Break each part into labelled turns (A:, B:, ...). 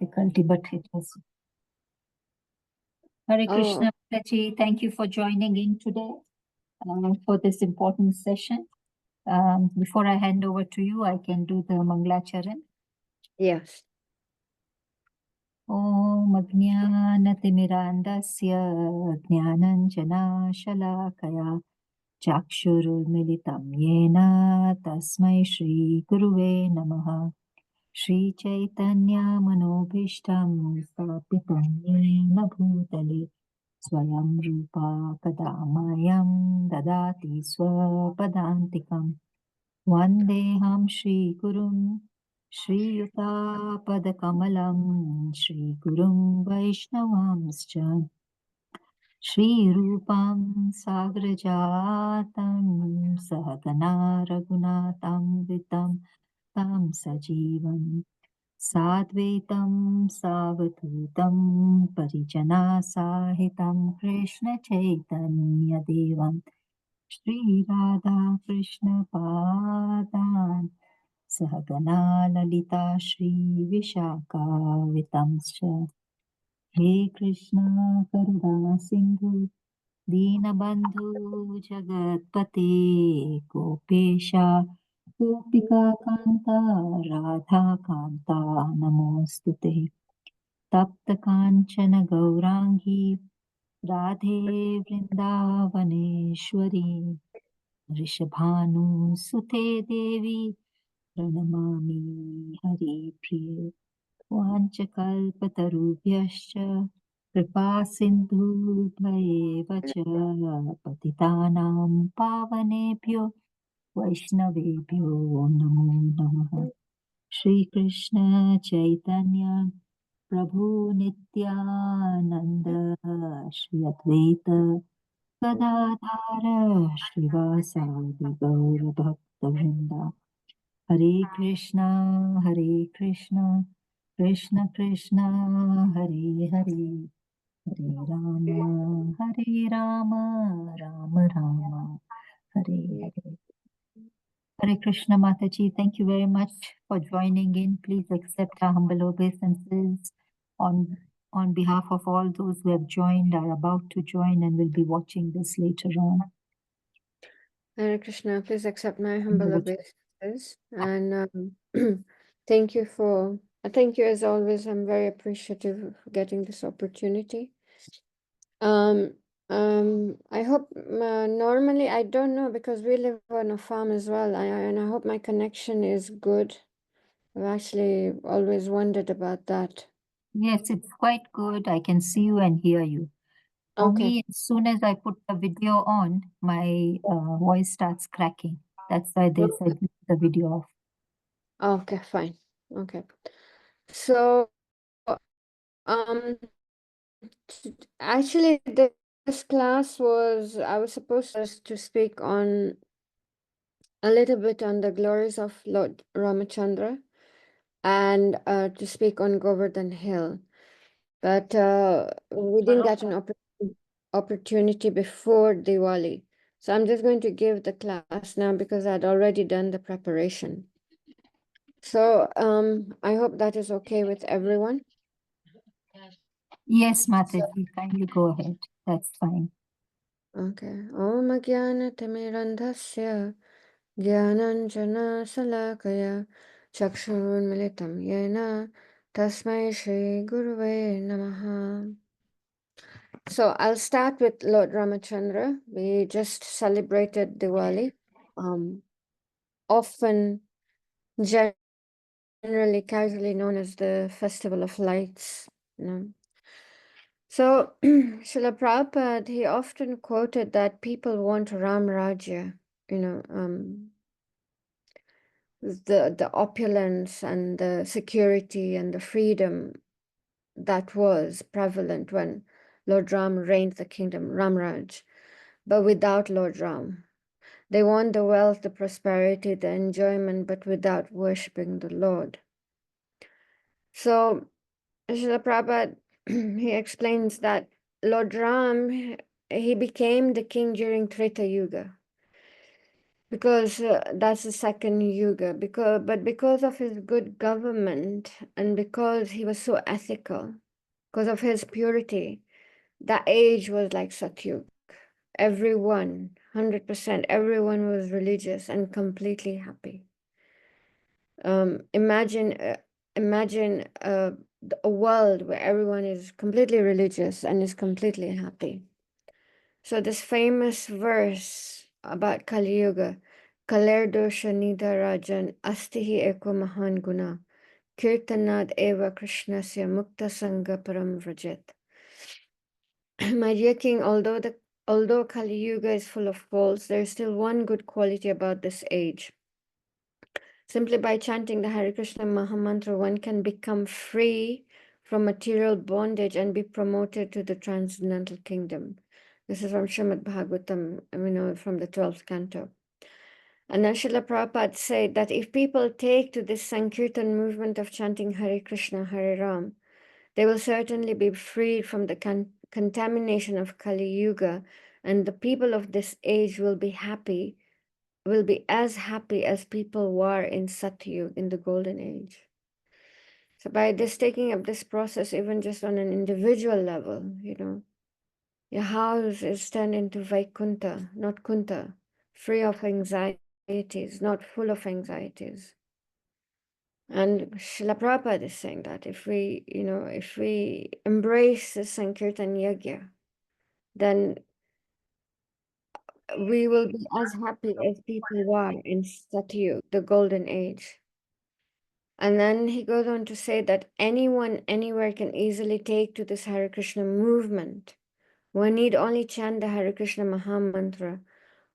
A: difficulty, but it was. Hare
B: Oh,
A: Krishna, Mataji, thank you for joining in today for this important session. Before I hand over to you, I can do the Manglacharan.
B: yes.
A: ॐ अज्ञानतिमिरान्धस्य ज्ञानञ्जनाशलाकया चाक्षुरुन्मिलितं येन तस्मै श्रीगुरुवे नमः। श्रीचैतन्यमनोभीष्टं स्थापितं येन भूतले स्वयं रूपा कदा मह्यं ददाति स्वपदान्तिकं। वन्देऽहं श्रीगुरुं श्रीयुतापदकमलं श्रीगुरुं वैष्णवांश्च श्रीरूपं साग्रजातं सहगना रघुनाथान्वितं तं सजीवं साद्वैतं सावधूतं परिजनासाहितं कृष्णचैतन्यदेवं श्रीराधाकृष्णपादान् सहगना ललिता श्रीविशाखान्वितांश्च हे कृष्ण करुणा सिन्धु दीनबन्धु जगत्पते गोपेशा गोपिका कान्ता राधा कान्ता नमोऽस्तु ते तप्त काञ्चन गौराङ्गी राधे वृन्दावनेश्वरी वृषभानुसुते देवी प्रणमामि हरिप्रिये वाञ्छकल्पतरुभ्यश्च कृपा सिन्धुभ्येव च पतितानां पावनेभ्यो वैष्णवेभ्यो नमो नमः। श्रीकृष्ण चैतन्य प्रभु नित्यानन्द श्री अद्वैत गदाधर श्रीवासादि गौरभक्तवृन्दा हरे Krishna Krishna Krishna Hare Hare Hare Ram Ram Ram Hare Hare. Hare Krishna Mataji, thank you very much for joining in. Please accept our humble obeisances on behalf of all those who have joined, are about to join, and will be watching this later on.
B: Hare Krishna, please accept my humble obeisances. And thank you as always. I'm very appreciative of getting this opportunity. I hope, normally, I don't know because we live on a farm as well, and I hope my connection is good. I've actually always wondered about that.
A: Yes, it's quite good. I can see you and hear you. For
B: Okay.
A: me, as soon as I put the video on, my voice starts cracking. That's why they said leave the video off.
B: Okay, fine. Okay. So, actually, this class I was supposed to speak on a little bit on the glories of Lord Ramachandra and to speak on Govardhan Hill. But we didn't get an opportunity before Diwali. So I'm just going to give the class now because I'd already done the preparation. So I hope that is okay with everyone.
A: Yes, Mataji, kindly go ahead. That's fine.
B: Okay. Om Jnana Timirandhasya Jnananjana Salakaya Chakshurunmilitam Yena Tasmai Shri Guruve Namaha. So I'll start with Lord Ramachandra. We just celebrated Diwali. Often generally casually known as the Festival of Lights. So Srila Prabhupada, he often quoted that people want Ram Rajya, the opulence and the security and the freedom that was prevalent when Lord Ram reigned the kingdom, Ramraj, but without Lord Ram. They want the wealth, the prosperity, the enjoyment, but without worshipping the Lord. So Srila Prabhupada, he explains that Lord Ram, he became the king during Treta Yuga. because that's the second yuga. Because of his good government and because he was so ethical, because of his purity, that age was like Satyug. Everyone, 100%, everyone was religious and completely happy. Imagine, imagine a world where everyone is completely religious and is completely happy. So this famous verse about Kali Yuga, Kaler dosha nidarajan astihi eko mahan guna, kirtanad eva krishnasya mukta sangha param vrajet. My dear king, although Kali Yuga is full of faults, there is still one good quality about this age. Simply by chanting the Hare Krishna Mahamantra, one can become free from material bondage and be promoted to the transcendental kingdom. This is from Srimad Bhagavatam, from the 12th canto. And then Srila Prabhupada said that if people take to this Sankirtan movement of chanting Hare Krishna, Hare Ram, they will certainly be freed from the contamination of Kali Yuga, and the people of this age will be as happy as people were in Satyug, in the golden age. So by this taking up this process, even just on an individual level, your house is turned into Vaikunta, not Kunta, free of anxieties, not full of anxieties. And Srila Prabhupada is saying that if we embrace the Sankirtan Yajna, then we will be as happy as people were in Satyug, the golden age. And then he goes on to say that anyone, anywhere can easily take to this Hare Krishna movement. One need only chant the Hare Krishna Mahamantra,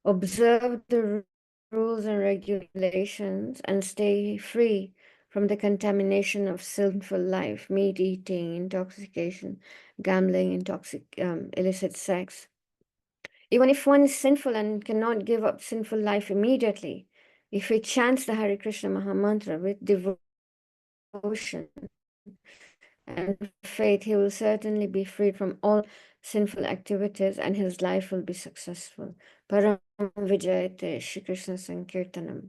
B: observe the rules and regulations, and stay free from the contamination of sinful life, meat eating, intoxication, gambling, illicit sex. Even if one is sinful and cannot give up sinful life immediately, if he chants the Hare Krishna Mahamantra with devotion and faith, he will certainly be freed from all sinful activities and his life will be successful. Param Vijayate Shri Krishna Sankirtanam.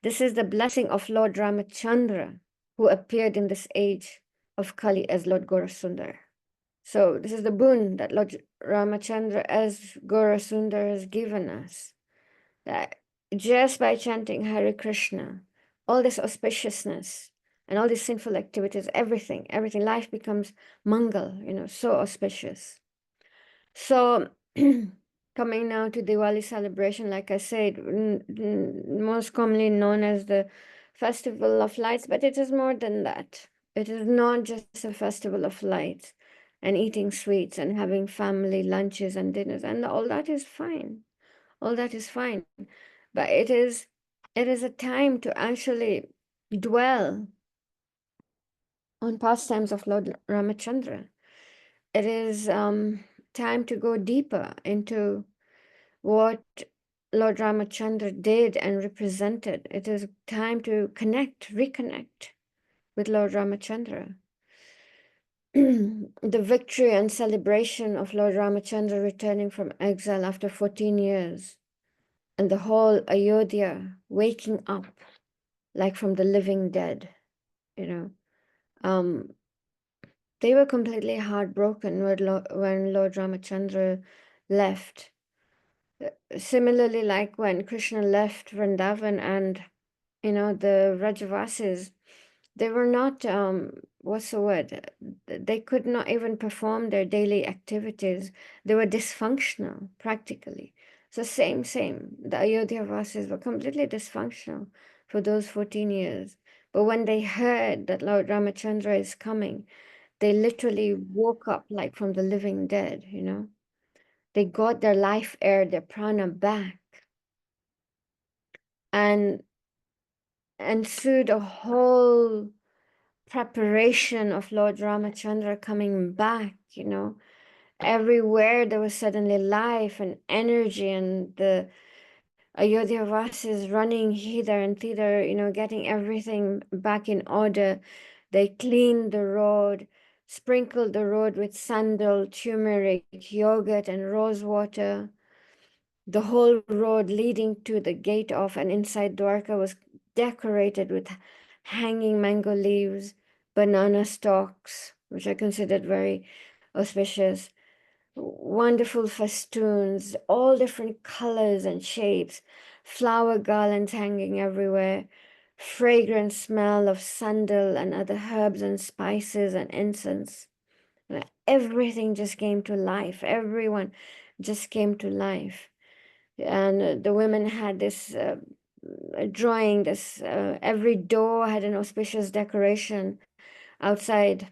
B: This is the blessing of Lord Ramachandra, who appeared in this age of Kali as Lord Gaurasundar. So this is the boon that Lord Ramachandra as Gaurasundar has given us. That just by chanting Hare Krishna, all this auspiciousness and all these sinful activities, everything, life becomes mangal, so auspicious. So coming now to Diwali celebration, like I said, most commonly known as the Festival of Lights, but it is more than that. It is not just a festival of lights and eating sweets and having family lunches and dinners, and all that is fine. All that is fine. But it is a time to actually dwell on pastimes of Lord Ramachandra. It is time to go deeper into what Lord Ramachandra did and represented. It is time to reconnect with Lord Ramachandra. The victory and celebration of Lord Ramachandra returning from exile after 14 years, and the whole Ayodhya waking up like from the living dead, they were completely heartbroken when Lord Ramachandra left. Similarly, like when Krishna left Vrindavan and, the Rajavasis, they were not, what's the word? They could not even perform their daily activities. They were dysfunctional, practically. So same. The Ayodhya Vasis were completely dysfunctional for those 14 years. But when they heard that Lord Ramachandra is coming, they literally woke up like from the living dead, They got their life air, their prana back. And ensued a whole preparation of Lord Ramachandra coming back, Everywhere there was suddenly life and energy, and the Ayodhya Vasis running hither and thither, getting everything back in order. They cleaned the road, sprinkled the road with sandal, turmeric, yogurt, and rose water. The whole road leading to the gate of and inside Dwarka was decorated with hanging mango leaves, banana stalks, which I considered very auspicious, wonderful festoons, all different colors and shapes, flower garlands hanging everywhere, fragrant smell of sandal and other herbs and spices and incense. Everything just came to life. Everyone just came to life. And the women had this drawing, this every door had an auspicious decoration outside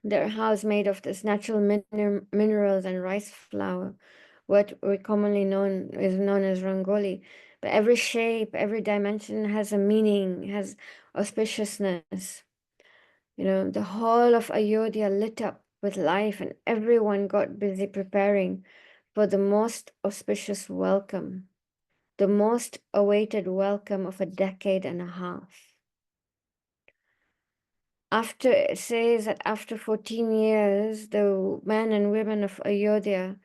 B: their house made of this natural minerals and rice flour, what we commonly known as rangoli. But every shape, every dimension has a meaning, has auspiciousness. You know, the whole of Ayodhya lit up with life, and everyone got busy preparing for the most auspicious welcome, the most awaited welcome of a decade and a half. After it says that after 14 years, the men and women of Ayodhya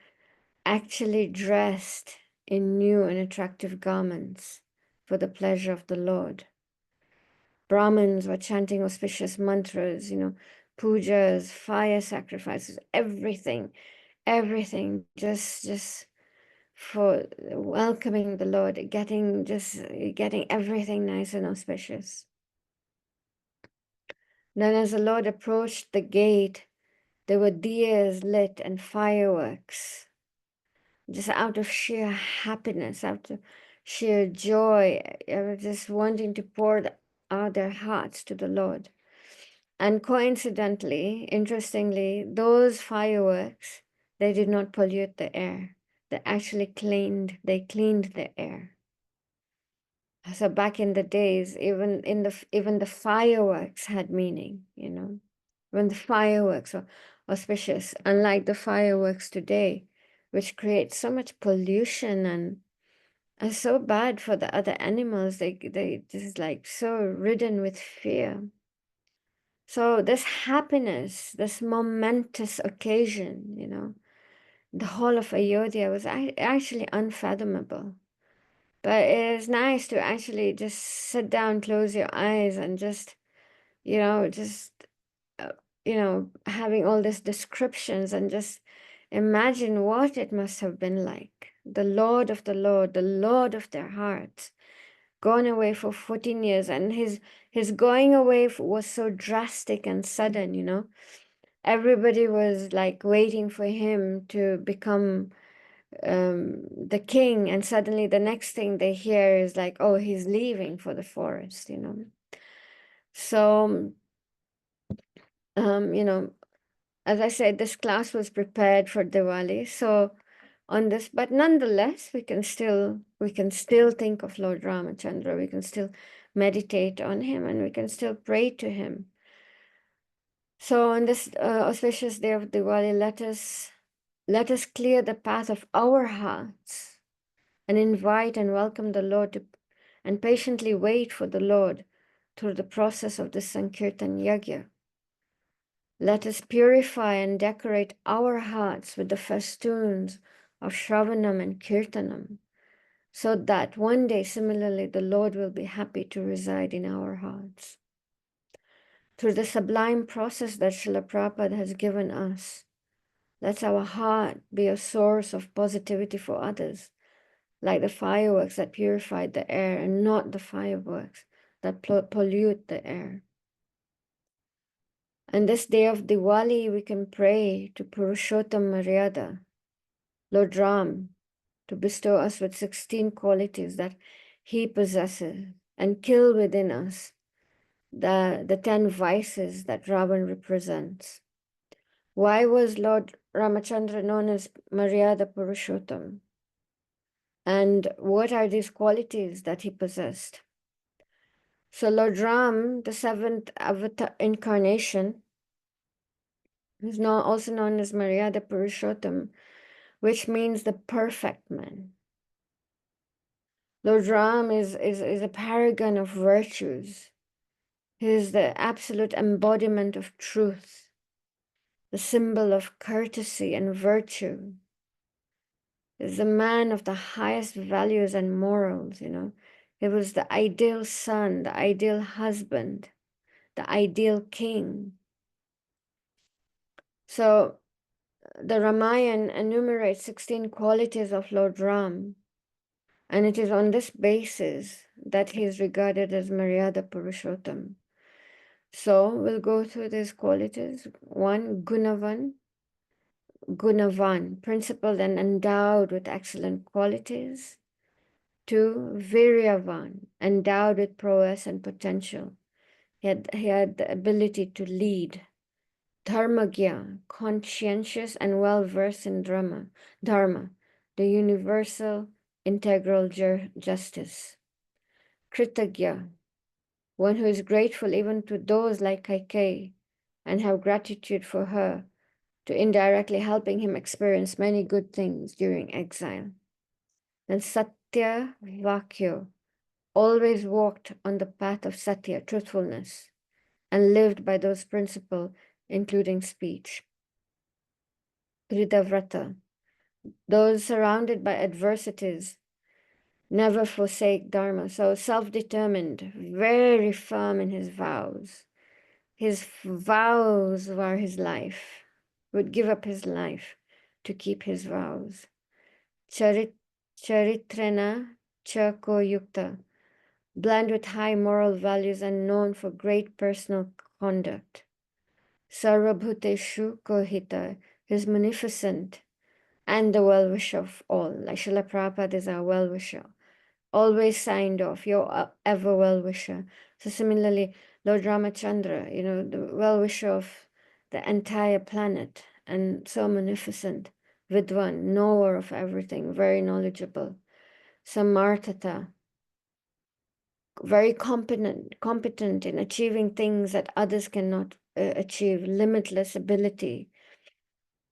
B: actually dressed in new and attractive garments for the pleasure of the Lord. Brahmins were chanting auspicious mantras, you know, pujas, fire sacrifices, everything, just for welcoming the Lord, getting everything nice and auspicious. Then as the Lord approached the gate, there were diyas lit and fireworks, just out of sheer happiness, out of sheer joy, just wanting to pour out their hearts to the Lord. And coincidentally, interestingly, those fireworks, they did not pollute the air. They actually cleaned the air. So back in the days, even the fireworks had meaning, you know. When the fireworks were auspicious, unlike the fireworks today, which create so much pollution and are so bad for the other animals. They just like so ridden with fear. So this happiness, this momentous occasion, you know, the whole of Ayodhya was actually unfathomable. But it is nice to actually just sit down, close your eyes, and just, you know, uh, having all these descriptions and just imagine what it must have been like. The Lord of the Lord, the Lord of their hearts, gone away for 14 years, and his going away was so drastic and sudden, you know. Everybody was like waiting for him to become the king, and suddenly the next thing they hear is like, oh, he's leaving for the forest, you know. So you know, as I said, this class was prepared for Diwali, so on this, but nonetheless we can still think of Lord Ramachandra, we can still meditate on him, and we can still pray to him. So on this auspicious day of Diwali, let us clear the path of our hearts and invite and welcome the Lord and patiently wait for the Lord through the process of the Sankirtan Yajna. Let us purify and decorate our hearts with the festoons of Shravanam and Kirtanam, so that one day, similarly, the Lord will be happy to reside in our hearts. Through the sublime process that Srila Prabhupada has given us, let our heart be a source of positivity for others, like the fireworks that purified the air and not the fireworks that pollute the air. And this day of Diwali, we can pray to Purushottam Maryada, Lord Ram, to bestow us with 16 qualities that he possesses and kill within us the 10 vices that Ravan represents. Why was Lord Ramachandra known as Maryada Purushottam? And what are these qualities that he possessed? So Lord Ram, the seventh avatar incarnation, is now also known as Maryada Purushottam, which means the perfect man. Lord Ram is a paragon of virtues. He is the absolute embodiment of truth, the symbol of courtesy and virtue. is a man of the highest values and morals, you know. He was the ideal son, the ideal husband, the ideal king. So the Ramayana enumerates 16 qualities of Lord Ram, and it is on this basis that he is regarded as Maryada Purushottam. So we'll go through these qualities. 1, Gunavan, principled and endowed with excellent qualities. 2, Viryavan, endowed with prowess and potential. He had the ability to lead. Dharmagya, conscientious and well-versed in dharma, the universal integral justice. Kritagya, one who is grateful even to those like Kaikeyi and have gratitude for her, to indirectly helping him experience many good things during exile. Then Satya Vakyo, always walked on the path of Satya, truthfulness, and lived by those principles, including speech. Vridavrata, those surrounded by adversities, never forsake Dharma. So self-determined, very firm in his vows. His vows were his life, would give up his life to keep his vows. Charitrena Chako Yukta, blend with high moral values and known for great personal conduct. Sarvabhuteshu Kohita, his munificent and the well-wisher of all. Like Srila Prabhupada is our well-wisher. Always signed off, you're ever well-wisher. So similarly, Lord Ramachandra, you know, the well-wisher of the entire planet and so munificent, Vidwan, knower of everything, very knowledgeable. Samartata, very competent in achieving things that others cannot achieve, limitless ability.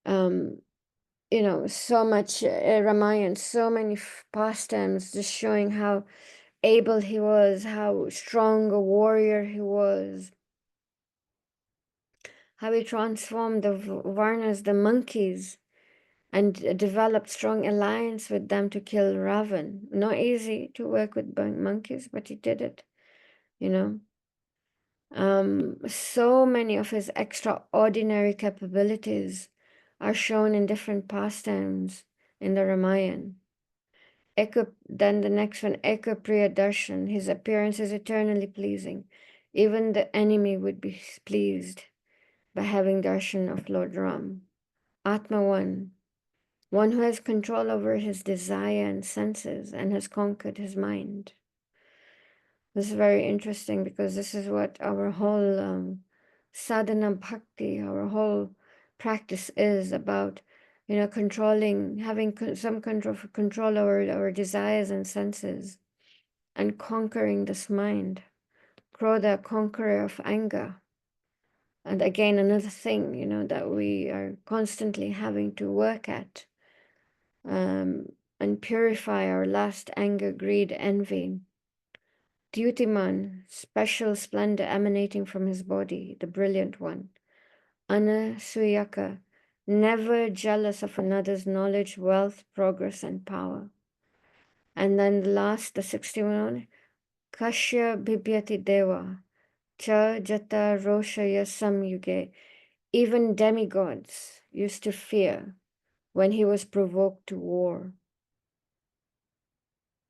B: You know, so much Ramayana, so many pastimes, just showing how able he was, how strong a warrior he was, how he transformed the Varnas, the monkeys, and developed strong alliance with them to kill Ravan. Not easy to work with monkeys, but he did it, you know. So many of his extraordinary capabilities are shown in different pastimes in the Ramayana. Then the next one, Eka Priya Darshan, his appearance is eternally pleasing. Even the enemy would be pleased by having darshan of Lord Ram. Atma one who has control over his desire and senses and has conquered his mind. This is very interesting because this is what our whole sadhana bhakti, our whole practice is about, you know, controlling, having some control over our desires and senses and conquering this mind. Krodha, conqueror of anger. And again, another thing, you know, that we are constantly having to work at and purify our lust, anger, greed, envy. Dyutiman, special splendor emanating from his body, the brilliant one. Anasuyaka, never jealous of another's knowledge, wealth, progress, and power. And then the last, the 61, Kashya Bibhyati Deva, Cha Jata Roshaya Samyuge. Even demigods used to fear when he was provoked to war.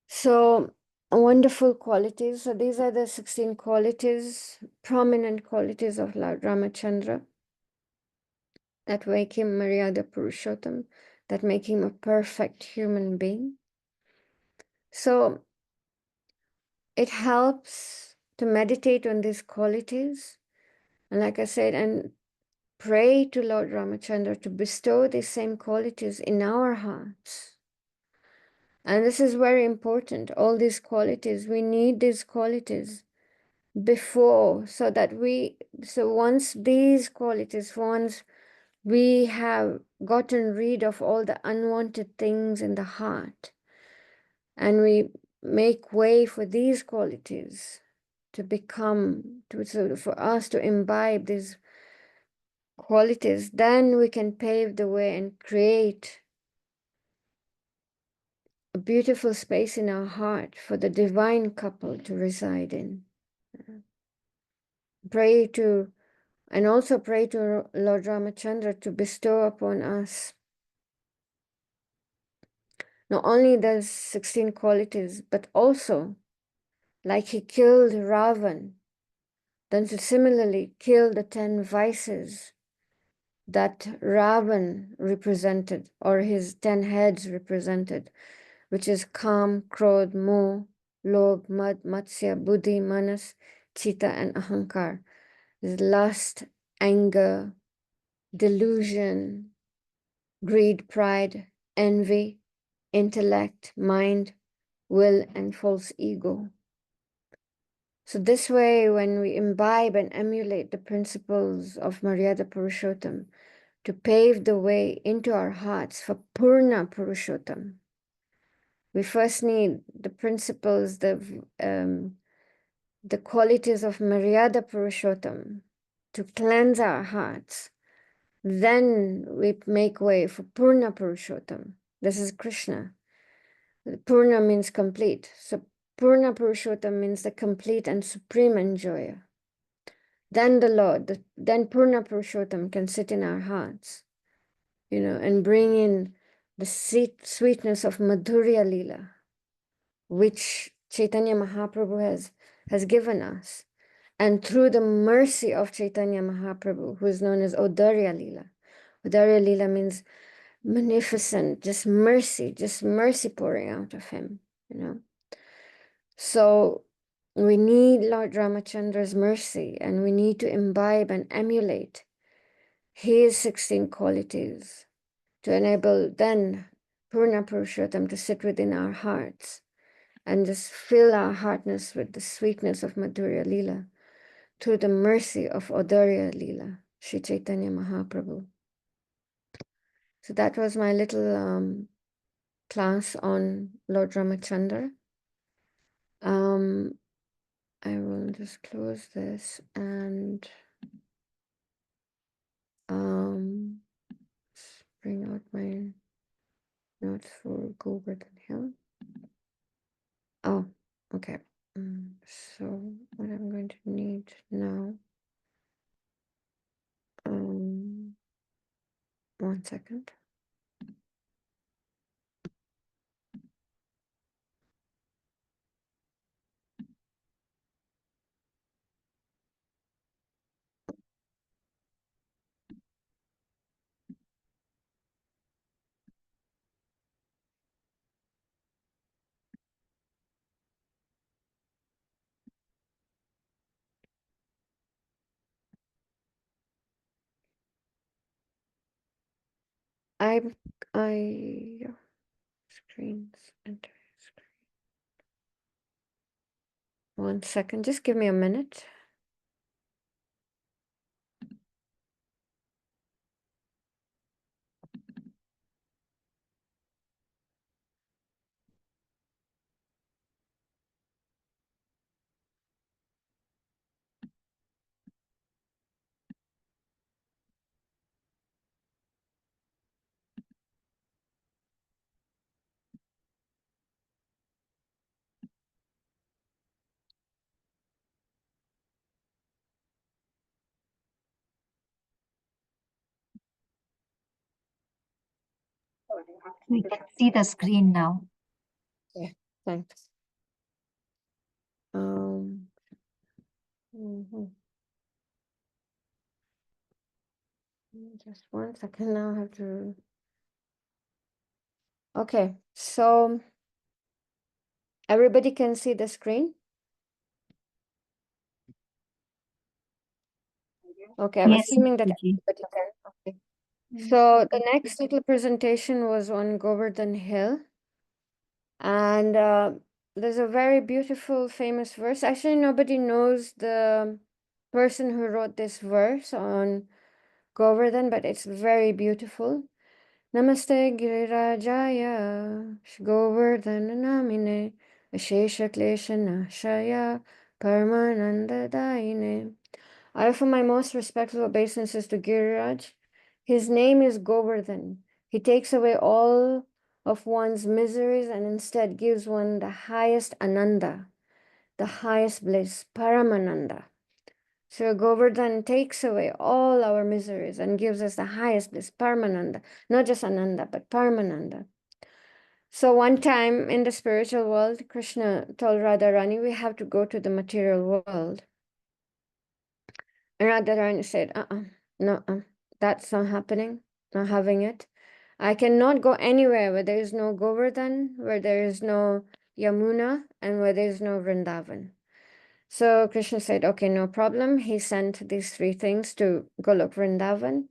B: So, wonderful qualities. So these are the 16 qualities, prominent qualities of Lord Ramachandra that make him Maryada Purushottam, that make him a perfect human being. So it helps to meditate on these qualities. And like I said, and pray to Lord Ramachandra to bestow these same qualities in our hearts. And this is very important. All these qualities, we need these qualities before, so once these qualities, once we have gotten rid of all the unwanted things in the heart, and we make way for these qualities to become, for us to imbibe these qualities, then we can pave the way and create a beautiful space in our heart for the divine couple to reside in. Pray to, and also pray to Lord Ramachandra to bestow upon us not only those 16 qualities, but also, like he killed Ravan, then to similarly kill the 10 vices that Ravan represented, or his 10 heads represented, which is Kam, Krodh, Moh, Lobh, Mad, Matsya, Buddhi, Manas, Chitta, and Ahankar. Is lust, anger, delusion, greed, pride, envy, intellect, mind, will, and false ego. So this way, when we imbibe and emulate the principles of Maryada Purushottam to pave the way into our hearts for Purna Purushottam, we first need the principles, the qualities of Maryada Purushottam to cleanse our hearts. Then we make way for Purna Purushottam. This is Krishna. Purna means complete. So Purna Purushottam means the complete and supreme enjoyer. Then the Lord, then Purna Purushottam can sit in our hearts, and bring in the sweetness of Madhurya Lila, which Chaitanya Mahaprabhu has given us. And through the mercy of Chaitanya Mahaprabhu, who is known as Odarya Lila. Odarya Lila means magnificent, just mercy pouring out of him, So we need Lord Ramachandra's mercy, and we need to imbibe and emulate his 16 qualities to enable then Purna Purushottam to sit within our hearts and just fill our heartness with the sweetness of Madhurya Lila through the mercy of Odarya Lila, Sri Chaitanya Mahaprabhu. So that was my little class on Lord Ramachandra. I will just close this and bring out my notes for Govardhan Hill. Oh, okay. So what I'm going to need now, 1 second. I screens enter screen. 1 second, just give me a minute.
A: We can see the screen now.
B: Yeah, thanks. Mhm. Just 1 second now, I have to. Okay, so everybody can see the screen? Okay, I'm
A: Yes,
B: assuming that
A: Mataji.
B: everybody can. Okay. So the next little presentation was on Govardhan Hill. And there's a very beautiful, famous verse. Actually, nobody knows the person who wrote this verse on Govardhan, but it's very beautiful. Namaste Girirajaya Govardhan Namine Ashesha Klesha Nashaya Paramananda Daine. I offer my most respectful obeisances to Giriraj. His name is Govardhan. He takes away all of one's miseries and instead gives one the highest ananda, the highest bliss, Paramananda. So Govardhan takes away all our miseries and gives us the highest bliss, Paramananda, not just Ananda, but Paramananda. So one time in the spiritual world, Krishna told Radharani, we have to go to the material world. And Radharani said, no, that's not happening, not having it. I cannot go anywhere where there is no Govardhan, where there is no Yamuna, and where there is no Vrindavan. So Krishna said, okay, no problem. He sent these three things to Golok Vrindavan.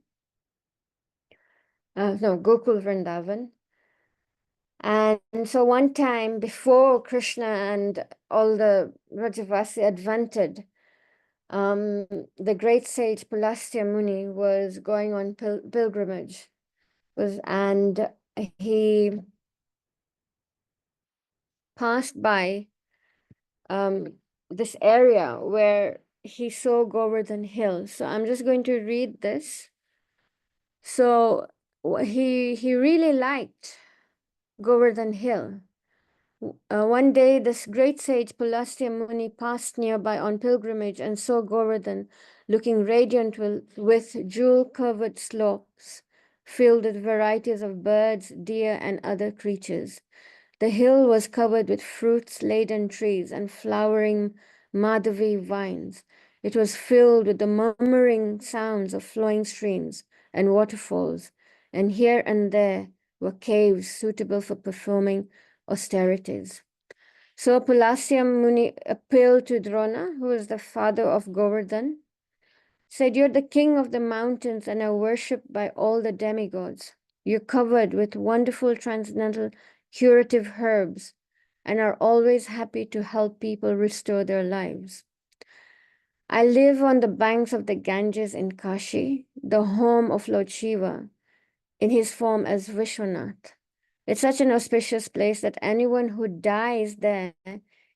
B: No, Gokul Vrindavan. And so one time before Krishna and all the Rajavasi advented, the great sage Pulastya Muni was going on pilgrimage, and he passed by this area where he saw Govardhan Hill. So I'm just going to read this. So he really liked Govardhan Hill. One day, this great sage Pulastya Muni passed nearby on pilgrimage and saw Govardhan looking radiant with jewel-covered slopes filled with varieties of birds, deer, and other creatures. The hill was covered with fruits-laden trees and flowering Madhavi vines. It was filled with the murmuring sounds of flowing streams and waterfalls, and here and there were caves suitable for performing austerities. So Pulasya Muni appealed to Drona, who is the father of Govardhan, said, "You're the king of the mountains and are worshipped by all the demigods. You're covered with wonderful transcendental curative herbs and are always happy to help people restore their lives. I live on the banks of the Ganges in Kashi, the home of Lord Shiva, in his form as Vishwanath. It's such an auspicious place that anyone who dies there,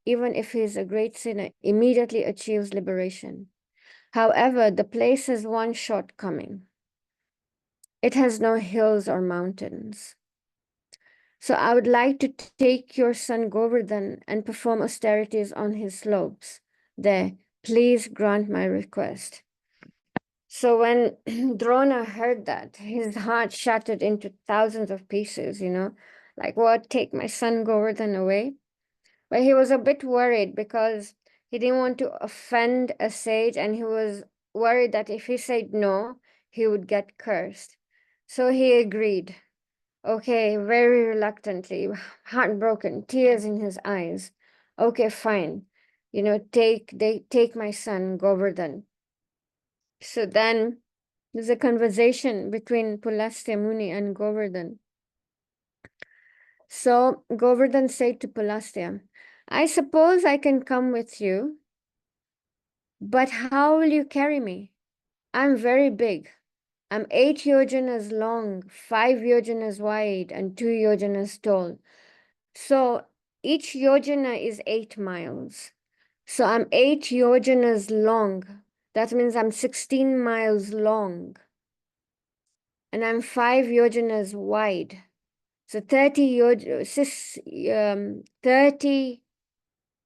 B: even if he is a great sinner, immediately achieves liberation. However, the place has one shortcoming. It has no hills or mountains. So I would like to take your son Govardhan and perform austerities on his slopes. There, please grant my request." So when Drona heard that, his heart shattered into thousands of pieces, like, what, take my son Govardhan away? But he was a bit worried because he didn't want to offend a sage, and he was worried that if he said no, he would get cursed. So he agreed. Okay, very reluctantly, heartbroken, tears in his eyes. Okay, fine. Take my son Govardhan. So then there's a conversation between Pulastya Muni and Govardhan. So Govardhan said to Pulastya, "I suppose I can come with you, but how will you carry me? I'm very big. I'm 8 yojanas long, 5 yojanas wide, and 2 yojanas tall. So each yojana is 8 miles. So I'm 8 yojanas long. That means I'm 16 miles long. And I'm 5 yojanas wide. So 30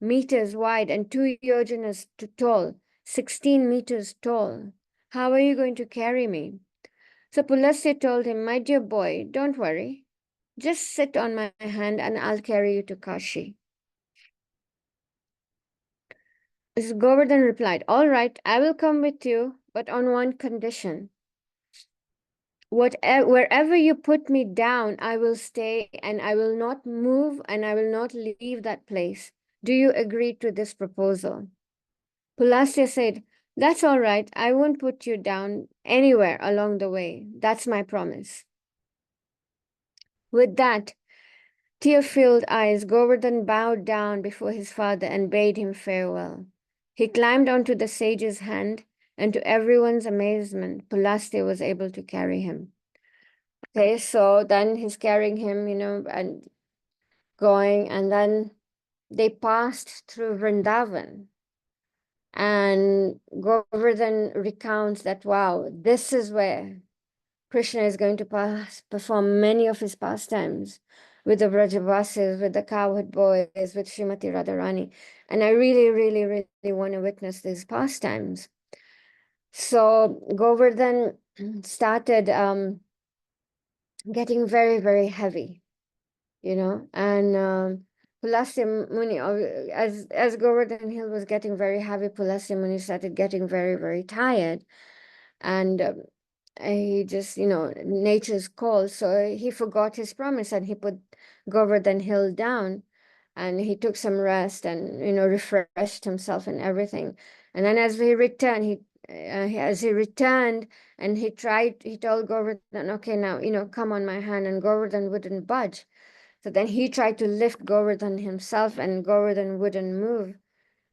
B: meters wide and 2 yojanas tall, 16 meters tall. How are you going to carry me?" So Pulasya told him, "My dear boy, don't worry. Just sit on my hand and I'll carry you to Kashi." So Govardhan replied, "All right, I will come with you, but on one condition. Wherever you put me down, I will stay and I will not move and I will not leave that place. Do you agree to this proposal?" Pulasya said, "That's all right. I won't put you down anywhere along the way. That's my promise." With that, tear-filled eyes, Govardhan bowed down before his father and bade him farewell. He climbed onto the sage's hand, and to everyone's amazement, Pulasya was able to carry him. Okay, so then he's carrying him, and going, and then they passed through Vrindavan. And Govardhan recounts that, wow, this is where Krishna is going to perform many of his pastimes. with the Vrajavasis, with the cowherd boys, with Srimati Radharani. And I really, really, really want to witness these pastimes. So Govardhan started getting very, very heavy, you know, and Pulasya Muni, as Govardhan Hill was getting very heavy, Pulasya Muni started getting very, very tired. And he just, you know, nature's call. So he forgot his promise and he put Govardhan Hill down and he took some rest and, you know, refreshed himself and everything. And then as he returned, as he returned and he told Govardhan, okay, now, you know, come on my hand, and Govardhan wouldn't budge. So then he tried to lift Govardhan himself and Govardhan wouldn't move.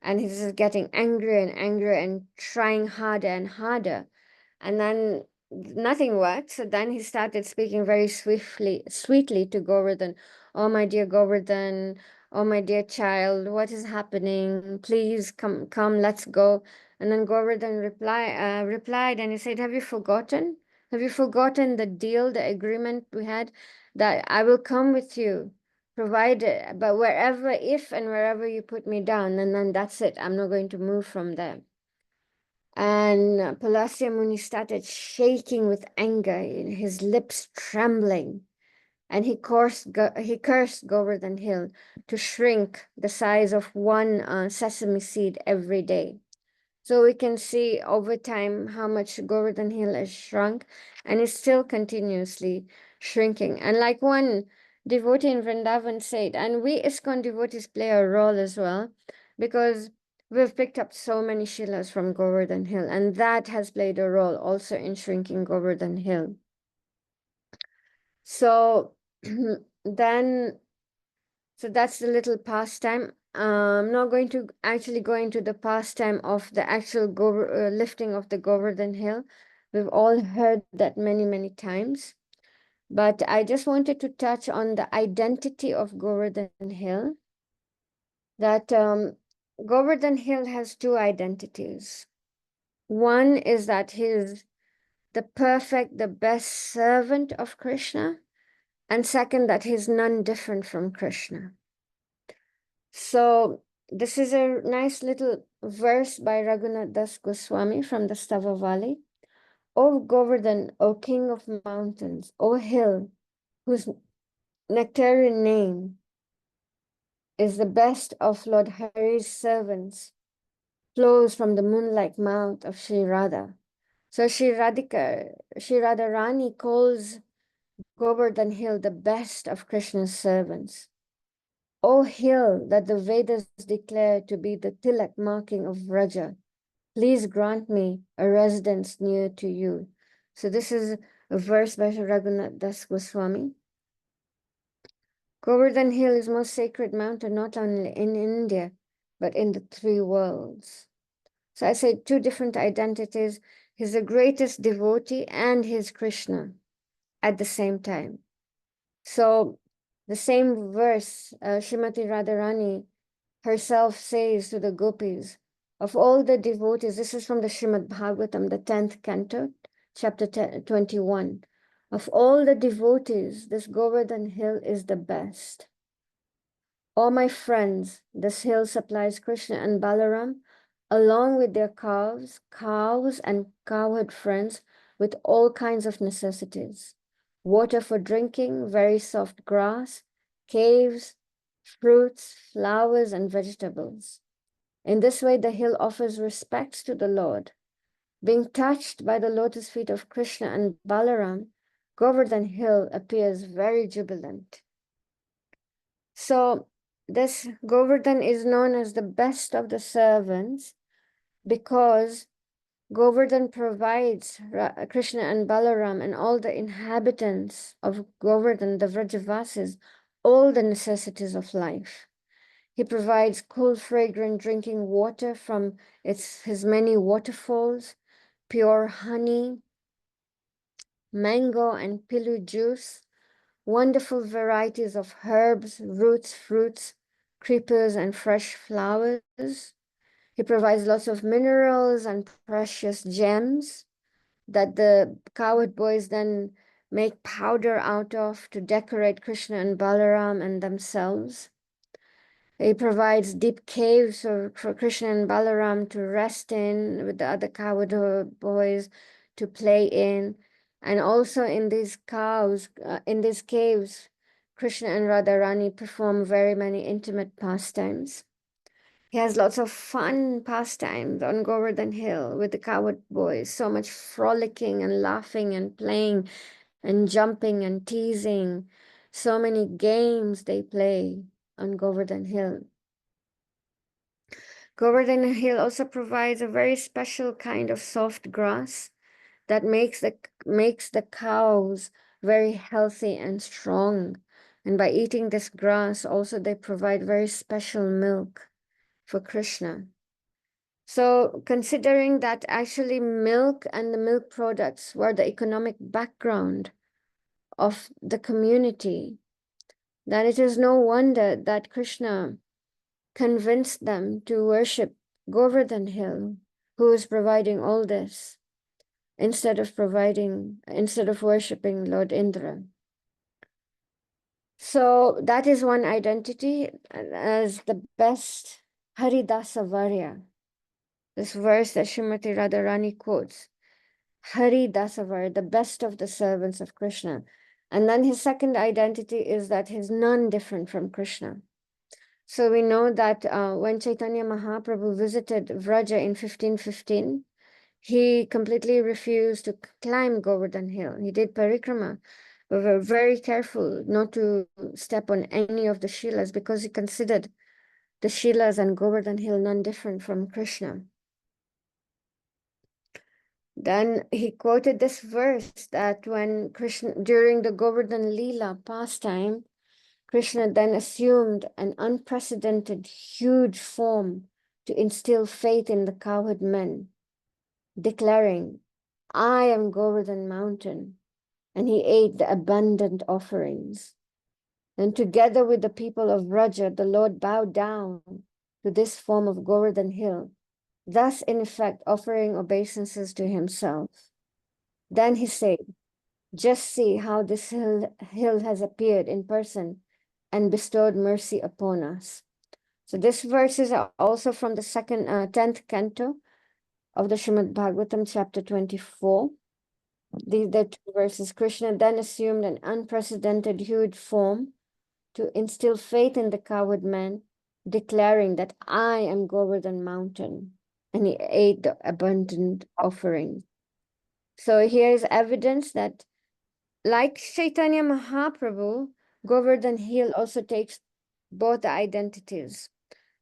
B: And he's just getting angrier and angrier and trying harder and harder. And then nothing worked. So then he started speaking very sweetly to Govardhan. Oh, my dear Govardhan, oh, my dear child, what is happening? Please come, let's go. And then Govardhan replied and he said, have you forgotten? Have you forgotten the deal, the agreement we had that I will come with you, provided, but wherever, if and wherever you put me down, and then that's it. I'm not going to move from there. And Pulasya Muni started shaking with anger, his lips trembling, and he cursed Govardhan Hill to shrink the size of one sesame seed every day. So we can see over time how much Govardhan Hill has shrunk, and is still continuously shrinking. And like one devotee in Vrindavan said, and we ISKCON devotees play a role as well, because we've picked up so many Shilas from Govardhan Hill, and that has played a role also in shrinking Govardhan Hill. So then, so that's the little pastime. I'm not going to actually go into the pastime of the actual lifting of the Govardhan Hill. We've all heard that many, many times. But I just wanted to touch on the identity of Govardhan Hill. That Govardhan Hill has two identities. One is that he's the perfect, the best servant of Krishna. And second, that he's none different from Krishna. So this is a nice little verse by Raghunath Das Goswami from the Stavavali. O Govardhan, O king of mountains, O hill, whose nectarian name is the best of Lord Hari's servants, flows from the moon-like mouth of Sri Radha. So Sri Radharani calls Govardhan Hill the best of Krishna's servants. O hill that the Vedas declare to be the tilak marking of Vraja, please grant me a residence near to you. So this is a verse by Raghunath Das Goswami. Govardhan Hill is most sacred mountain not only in India, but in the three worlds. So I say two different identities. He's the greatest devotee and he's Krishna at the same time. So the same verse, Srimati Radharani herself says to the gopis, of all the devotees, this is from the Srimad Bhagavatam, the 10th canto, chapter 21. Of all the devotees, this Govardhan Hill is the best. All my friends, this hill supplies Krishna and Balaram, along with their cows and cowherd friends, with all kinds of necessities. Water for drinking, very soft grass, caves, fruits, flowers, and vegetables. In this way, the hill offers respects to the Lord. Being touched by the lotus feet of Krishna and Balaram, Govardhan Hill appears very jubilant. So this Govardhan is known as the best of the servants because Govardhan provides Krishna and Balaram and all the inhabitants of Govardhan, the Vrajavasis, all the necessities of life. He provides cool, fragrant drinking water from his many waterfalls, pure honey, mango and pilu juice, wonderful varieties of herbs, roots, fruits, creepers, and fresh flowers. He provides lots of minerals and precious gems that the cowherd boys then make powder out of to decorate Krishna and Balaram and themselves. He provides deep caves for Krishna and Balaram to rest in with the other cowherd boys to play in. And also in these caves, Krishna and Radharani perform very many intimate pastimes. He has lots of fun pastimes on Govardhan Hill with the cowherd boys, so much frolicking and laughing and playing and jumping and teasing. So many games they play on Govardhan Hill. Govardhan Hill also provides a very special kind of soft grass that makes the cows very healthy and strong. And by eating this grass, also they provide very special milk for Krishna. So considering that actually milk and the milk products were the economic background of the community, then it is no wonder that Krishna convinced them to worship Govardhan Hill, who is providing all this, instead of worshipping Lord Indra. So that is one identity as the best Haridasa Varya. This verse that Srimati Radharani quotes, Haridasa Varya, the best of the servants of Krishna. And then his second identity is that he's none different from Krishna. So we know that when Chaitanya Mahaprabhu visited Vraja in 1515, he completely refused to climb Govardhan Hill. He did Parikrama, but were very careful not to step on any of the Shilas because he considered the Shilas and Govardhan Hill none different from Krishna. Then he quoted this verse that when Krishna, during the Govardhan Lila pastime, Krishna then assumed an unprecedented huge form to instill faith in the cowherd men, declaring, I am Govardhan mountain, and he ate the abundant offerings. And together with the people of Vraja, the Lord bowed down to this form of Govardhan hill, thus in effect offering obeisances to himself. Then he said, just see how this hill has appeared in person and bestowed mercy upon us. So this verses are also from the 10th canto of the Srimad Bhagavatam, chapter 24. These are two verses. Krishna then assumed an unprecedented huge form to instill faith in the cowherd man, declaring that I am Govardhan mountain, and he ate the abundant offering. So here is evidence that, like Chaitanya Mahaprabhu, Govardhan Hill also takes both identities.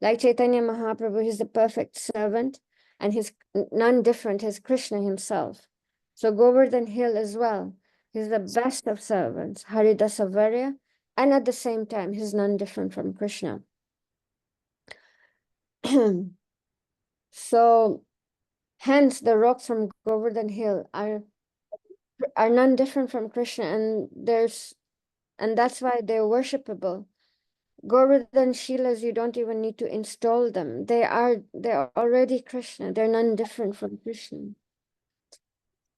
B: Like Chaitanya Mahaprabhu, he's the perfect servant, and he's none different, he's Krishna himself. So Govardhan Hill as well, he's the best of servants, Haridasa Varya, and at the same time, he's none different from Krishna. So hence the rocks from Govardhan Hill are none different from Krishna, and that's why they're worshipable. Govardhan Shilas, you don't even need to install them. They're already Krishna. They're none different from Krishna.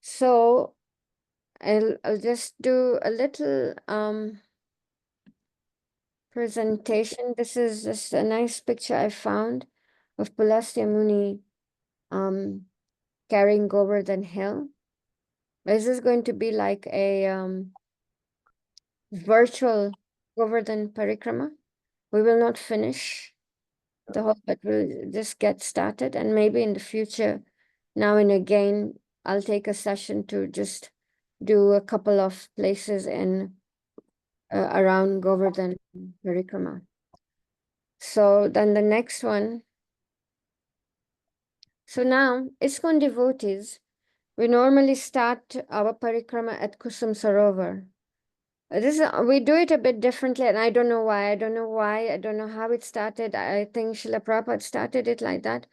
B: So I'll just do a little presentation. This is just a nice picture I found of Pulastya Muni carrying Govardhan Hill. This is going to be like a virtual Govardhan Parikrama. We will not finish the whole, but we'll just get started, and maybe in the future, now and again, I'll take a session to just do a couple of places in around Govardhan Parikrama. So then the next one. So now, ISKCON devotees, we normally start our Parikrama at Kusum Sarovar. We do it a bit differently, and I don't know why. I don't know how it started. I think Srila Prabhupada started it like that.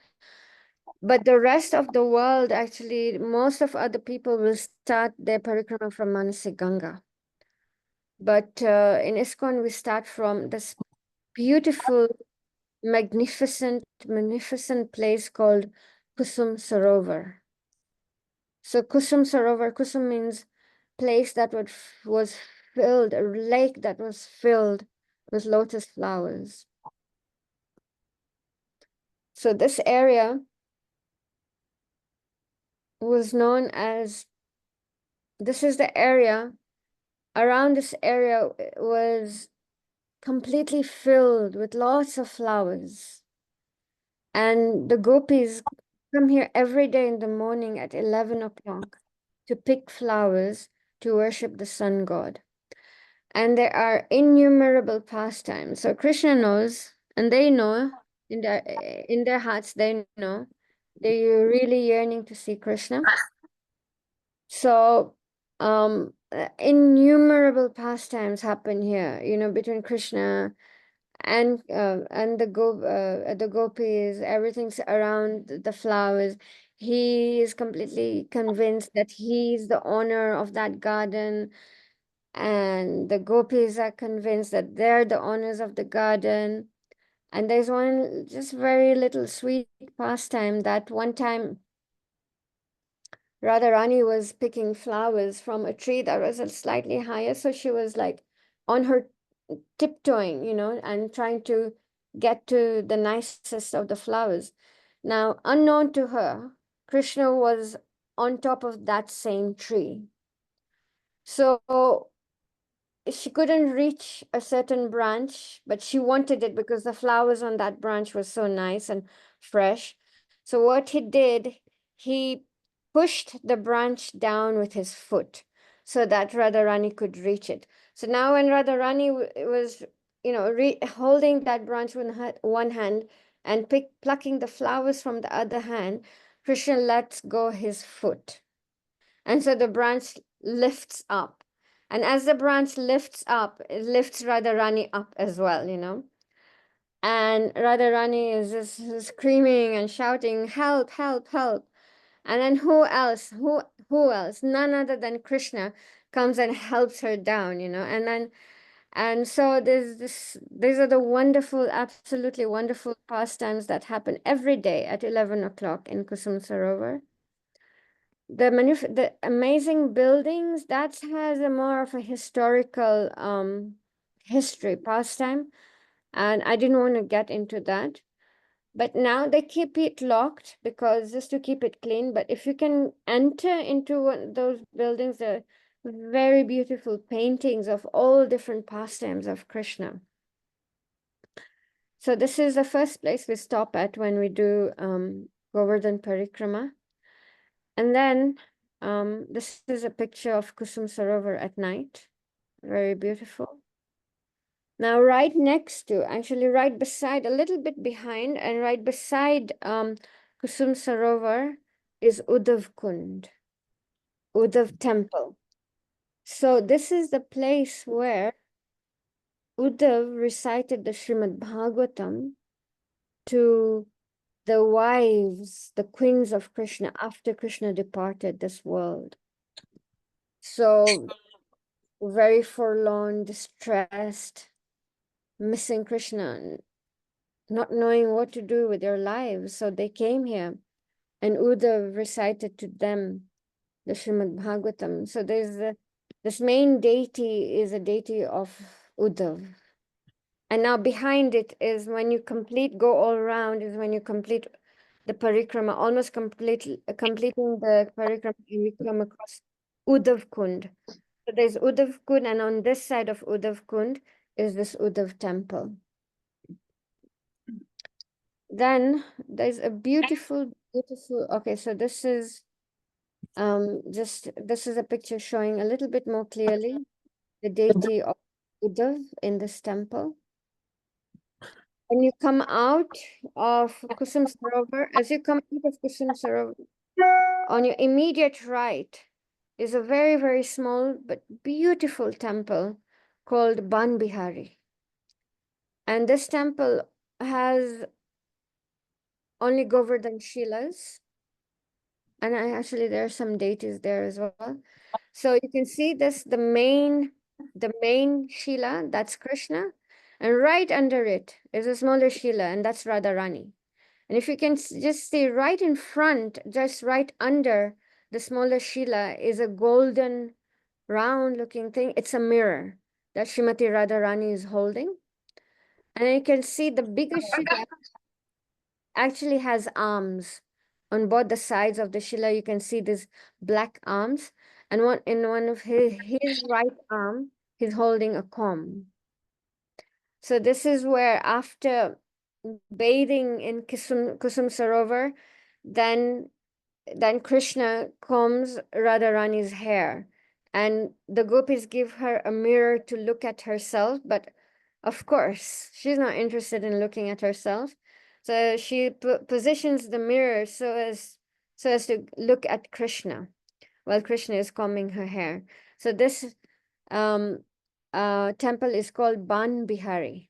B: But the rest of the world, actually, most of other people will start their Parikrama from Manasi Ganga. But in ISKCON, we start from this beautiful, magnificent place called Kusum Sarovar. So Kusum Sarovar, Kusum means place that was filled, a lake that was filled with lotus flowers. So this area was known as, this is the area, around this area was completely filled with lots of flowers. And the gopis come here every day in the morning at 11 o'clock to pick flowers to worship the sun god. And there are innumerable pastimes. So Krishna knows, and they know in their hearts, they know they're really yearning to see Krishna. So innumerable pastimes happen here, you know, between Krishna and the gopis, everything's around the flowers. He is completely convinced that he's the owner of that garden, and the gopis are convinced that they're the owners of the garden. And there's one just very little sweet pastime that one time Radharani was picking flowers from a tree that was slightly higher, so she was like on her tiptoeing, you know, and trying to get to the nicest of the flowers. Now, unknown to her, Krishna was on top of that same tree. So she couldn't reach a certain branch, but she wanted it because the flowers on that branch were so nice and fresh. So what he did, he pushed the branch down with his foot so that Radharani could reach it. So now when Radharani was, you know, holding that branch with one hand and plucking the flowers from the other hand, Krishna lets go his foot. And so the branch lifts up. And as the branch lifts up, it lifts Radharani up as well, you know. And Radharani is just screaming and shouting, help, help, help. And then who else? Who else? None other than Krishna comes and helps her down, you know. And so these are the wonderful, absolutely wonderful pastimes that happen every day at 11 o'clock in Kusum Sarovar. The amazing buildings, that has a more of a historical history pastime, and I didn't want to get into that. But now they keep it locked because just to keep it clean. But if you can enter into those buildings, there are very beautiful paintings of all different pastimes of Krishna. So this is the first place we stop at when we do Govardhan Parikrama. And then this is a picture of Kusum Sarovar at night. Very beautiful. Now, right next to, actually right beside, a little bit behind, and right beside Kusum Sarovar is Uddhav Kund, Uddhav Temple. So this is the place where Uddhav recited the Srimad Bhagavatam to the wives, the queens of Krishna, after Krishna departed this world. So very forlorn, distressed, missing Krishna, not knowing what to do with their lives. So they came here, and Uddhav recited to them the Srimad Bhagavatam. So this main deity is a deity of Uddhav. And now behind it is when you go all around, is when you complete the parikrama, almost completing the parikrama, and we come across Uddhav Kund. So there's Uddhav Kund, and on this side of Uddhav Kund is this Uddhav temple. Then there's a beautiful, okay, so this is this is a picture showing a little bit more clearly the deity of Uddhav in this temple. When you come out of Kusum Sarovar, as you come out of Kusum Sarovar, on your immediate right is a very, very small but beautiful temple called Ban Bihari. And this temple has only Govardhan Shilas. And actually there are some deities there as well. So you can see this, the main Shila, that's Krishna. And right under it is a smaller Shila, and that's Radharani. And if you can just see right in front, just right under the smaller Shila is a golden round looking thing. It's a mirror that Srimati Radharani is holding. And you can see the bigger Shila actually has arms. On both the sides of the Shila, you can see these black arms. And one of his right arm, he's holding a comb. So this is where after bathing in Kusum Sarovar, then Krishna combs Radharani's hair, and the gopis give her a mirror to look at herself, but of course she's not interested in looking at herself, so she positions the mirror so as to look at Krishna while Krishna is combing her hair. So this um, temple is called Ban Bihari.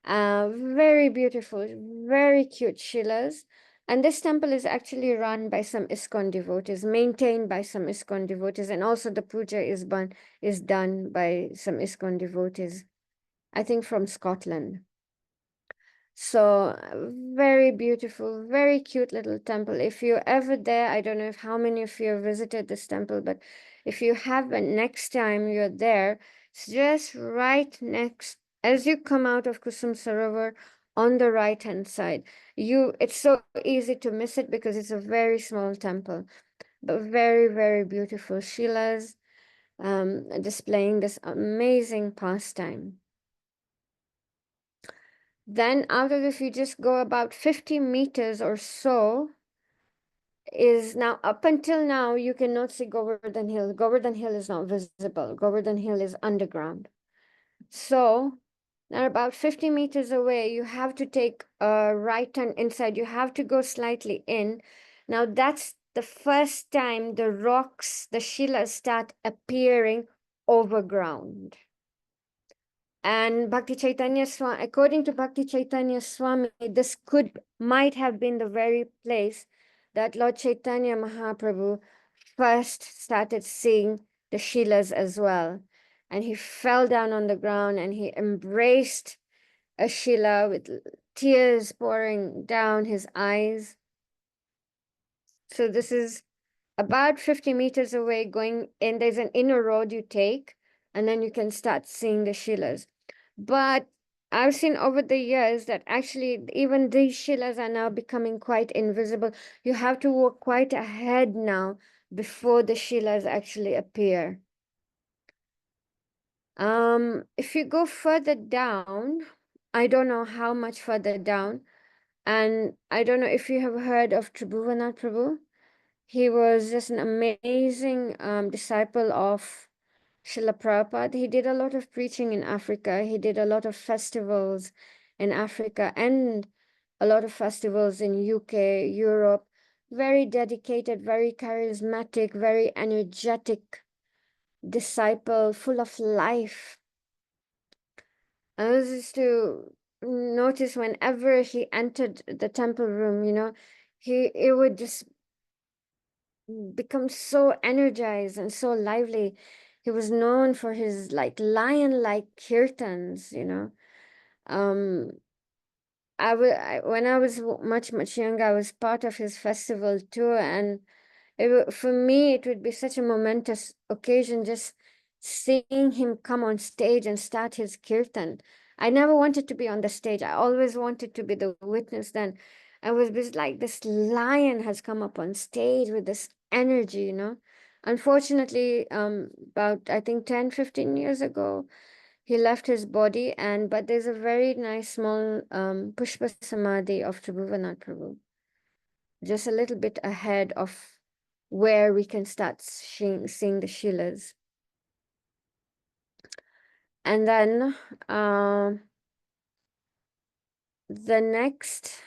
B: Very beautiful, very cute Shilas. And this temple is actually run by some ISKCON devotees, maintained by some ISKCON devotees, and also the puja is done by some ISKCON devotees, I think from Scotland. So very beautiful, very cute little temple. If you're ever there, I don't know if how many of you have visited this temple, but if you haven't, next time you're there, it's just right next as you come out of Kusum Sarovar on the right hand side. It's so easy to miss it because it's a very small temple, but very, very beautiful Shilas displaying this amazing pastime. Then out of if you just go about 50 meters or so, is now up until now you cannot see Govardhan Hill. Govardhan Hill is not visible. Govardhan Hill is underground. So now about 50 meters away, you have to take a right turn inside. You have to go slightly in. Now that's the first time the rocks, the Shilas start appearing overground. And Bhakti Chaitanya Swami, according to Bhakti Chaitanya Swami, this might have been the very place that Lord Chaitanya Mahaprabhu first started seeing the Shilas as well. And he fell down on the ground and he embraced a Shila with tears pouring down his eyes. So this is about 50 meters away going in. There's an inner road you take, and then you can start seeing the Shilas. But I've seen over the years that actually even these Shilas are now becoming quite invisible. You have to walk quite ahead now before the Shilas actually appear. If you go further down, I don't know how much further down, and I don't know if you have heard of Tribhuvanath Prabhu. He was just an amazing disciple of Srila Prabhupada. He did a lot of preaching in Africa. He did a lot of festivals in Africa and a lot of festivals in UK, Europe. Very dedicated, very charismatic, very energetic disciple, full of life. I was used to notice whenever he entered the temple room, it would just become so energized and so lively. He was known for his like lion-like kirtans, Um, when I was much younger, I was part of his festival too, and for me, it would be such a momentous occasion just seeing him come on stage and start his kirtan. I never wanted to be on the stage. I always wanted to be the witness. Then I was just like, this lion has come up on stage with this energy, Unfortunately, about I think 10, 15 years ago, he left his body, but there's a very nice small Pushpa Samadhi of Tribhuvanath Prabhu, just a little bit ahead of where we can start seeing the Shilas. And then the next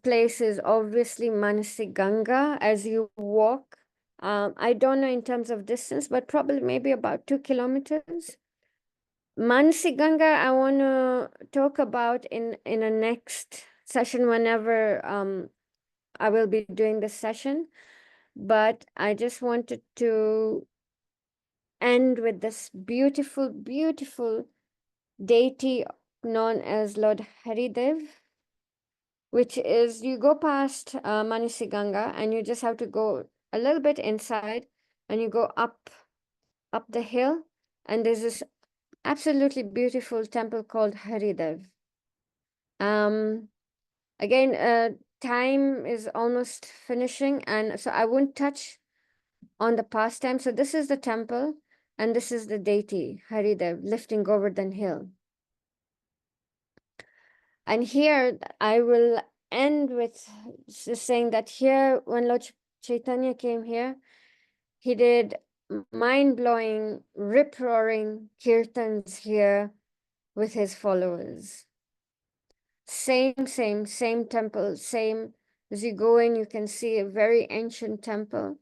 B: place is obviously Manasi Ganga as you walk. I don't know in terms of distance, but probably maybe about 2 kilometers. Manasi Ganga, I want to talk about in a next session whenever I will be doing this session. But I just wanted to end with this beautiful, beautiful deity known as Lord Haridev, which is you go past Manasi Ganga and you just have to go a little bit inside and you go up the hill, and there's this absolutely beautiful temple called Haridev. Again, time is almost finishing, and so I won't touch on the past time. So this is the temple, and this is the deity, Haridev, lifting Govardhan hill. And here I will end with just saying that here, when Lord Chaitanya came here, he did mind-blowing, rip-roaring kirtans here with his followers. Same temple, same. As you go in, you can see a very ancient temple.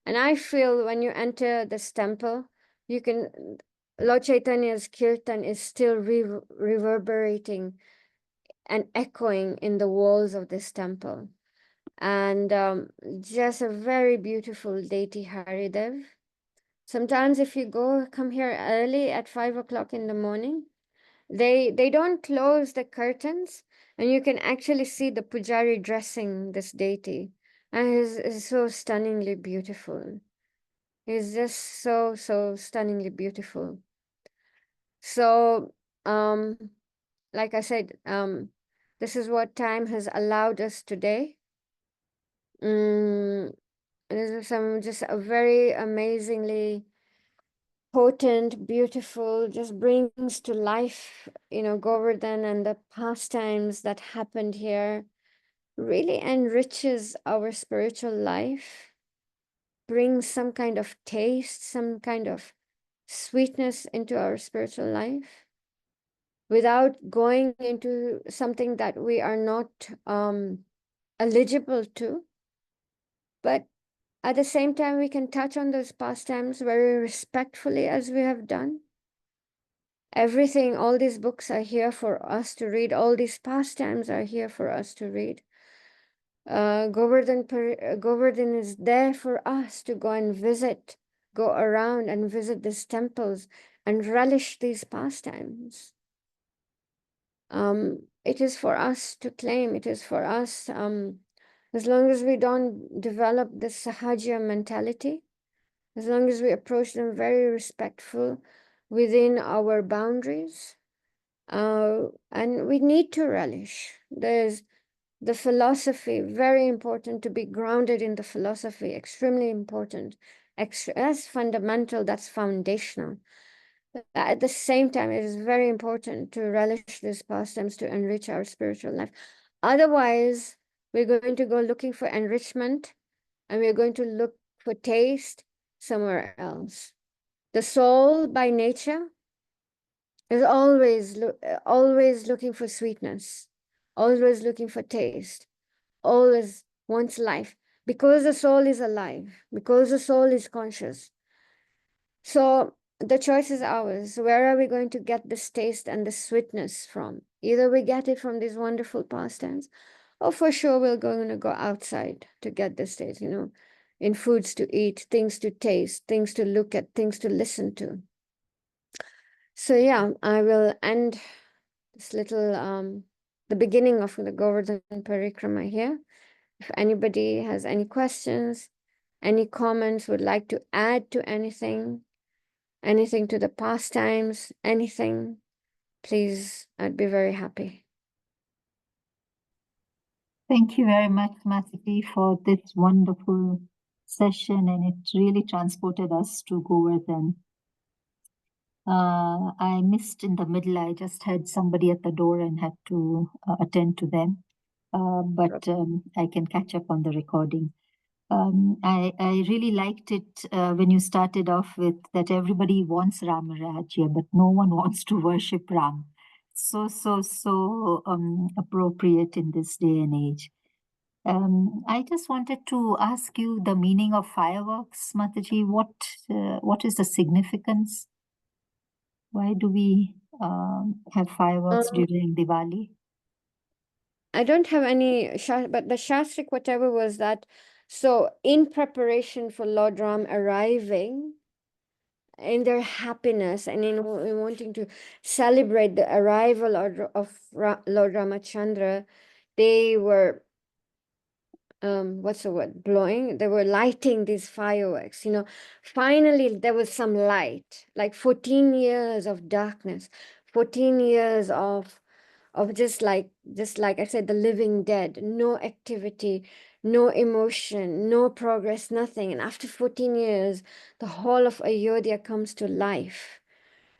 B: And I feel when you enter this temple, you can, Lord Chaitanya's kirtan is still reverberating and echoing in the walls of this temple. And just a very beautiful deity, Haridev. Sometimes if you come here early at 5 o'clock in the morning, they don't close the curtains, and you can actually see the pujari dressing this deity. And he's so stunningly beautiful. He's just so stunningly beautiful. So, like I said, this is what time has allowed us today. This is just a very amazingly potent, beautiful, just brings to life, Govardhan and the pastimes that happened here. Really enriches our spiritual life, brings some kind of taste, some kind of sweetness into our spiritual life without going into something that we are not eligible to. But at the same time, we can touch on those pastimes very respectfully, as we have done. Everything, all these books are here for us to read. All these pastimes are here for us to read. Govardhan is there for us to go and visit, go around and visit these temples and relish these pastimes. It is for us to claim. It is for us, as long as we don't develop this Sahaja mentality, as long as we approach them very respectful within our boundaries, and we need to relish. There's the philosophy, very important to be grounded in the philosophy, extremely important. That's fundamental, that's foundational. At the same time, it is very important to relish these pastimes to enrich our spiritual life. Otherwise, we're going to go looking for enrichment, and we're going to look for taste somewhere else. The soul by nature is always looking for sweetness, always looking for taste, always wants life, because the soul is alive, because the soul is conscious. So the choice is ours. Where are we going to get this taste and the sweetness from? Either we get it from these wonderful pastimes, or for sure we're going to go outside to get this taste, in foods to eat, things to taste, things to look at, things to listen to. So yeah, I will end this little, the beginning of the Govardhan Parikrama here. If anybody has any questions, any comments, would like to add to anything to the pastimes, anything, please, I'd be very happy.
A: Thank you very much, Mataji, for this wonderful session, and it really transported us to Govardhan. I missed in the middle. I just had somebody at the door and had to attend to them. But I can catch up on the recording. I really liked it when you started off with that everybody wants Ramarajya, but no one wants to worship Ram. So appropriate in this day and age. I just wanted to ask you the meaning of fireworks, Mataji. What is the significance? Why do we have fireworks during Diwali?
B: I don't have any, but the Shastrik, whatever was that. So in preparation for Lord Ram arriving, in their happiness and in wanting to celebrate the arrival of Lord Ramachandra, they were what's the word, blowing, they were lighting these fireworks, finally there was some light, like 14 years of darkness, 14 years of just like I said, the living dead, no activity, no emotion, no progress, nothing. And after 14 years, the whole of Ayodhya comes to life.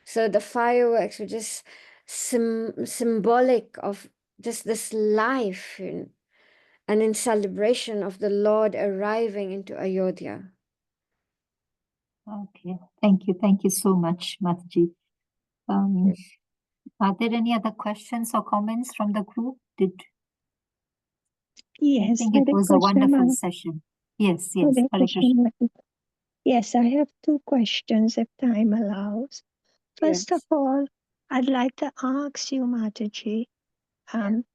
B: So the fireworks were just symbolic of just this life, and in celebration of the Lord arriving into Ayodhya.
A: Okay, thank you. Thank you so much, Mataji. Are there any other questions or comments from the group? I
C: Yes,
A: think it
C: Hare
A: was a
C: Krishna,
A: wonderful
C: ma'am.
A: session. Yes,
C: Hare
A: Hare
C: Krishna,
A: Krishna.
C: ma'am. Yes, I have two questions if time allows. First of
B: Yes.
C: all, I'd like to ask you, Mataji, um,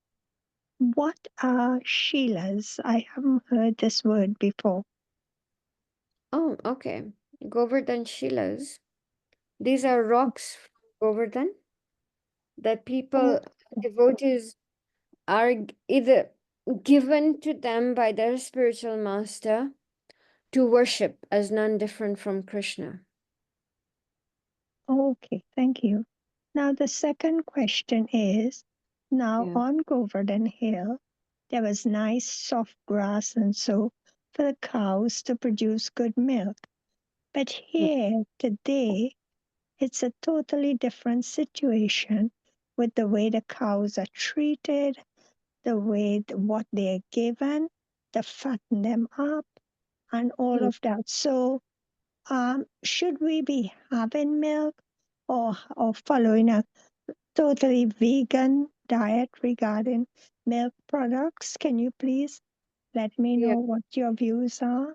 C: what are Sheilas? I haven't heard this word before.
B: Oh, okay. Govardhan Shilas. These are rocks from Govardhan that people, devotees, are either given to them by their spiritual master to worship as none different from Krishna.
C: Okay, thank you. Now, the second question is, now
B: Yeah.
C: on Govardhan Hill, there was nice soft grass and so for the cows to produce good milk. But
B: Yeah.
C: here today, it's a totally different situation with the way the cows are treated, the way what they're given, to fatten them up, and all
B: Mm.
C: of that. So, should we be having milk or following a totally vegan diet regarding milk products? Can you please let me
B: Yeah.
C: know what your views are?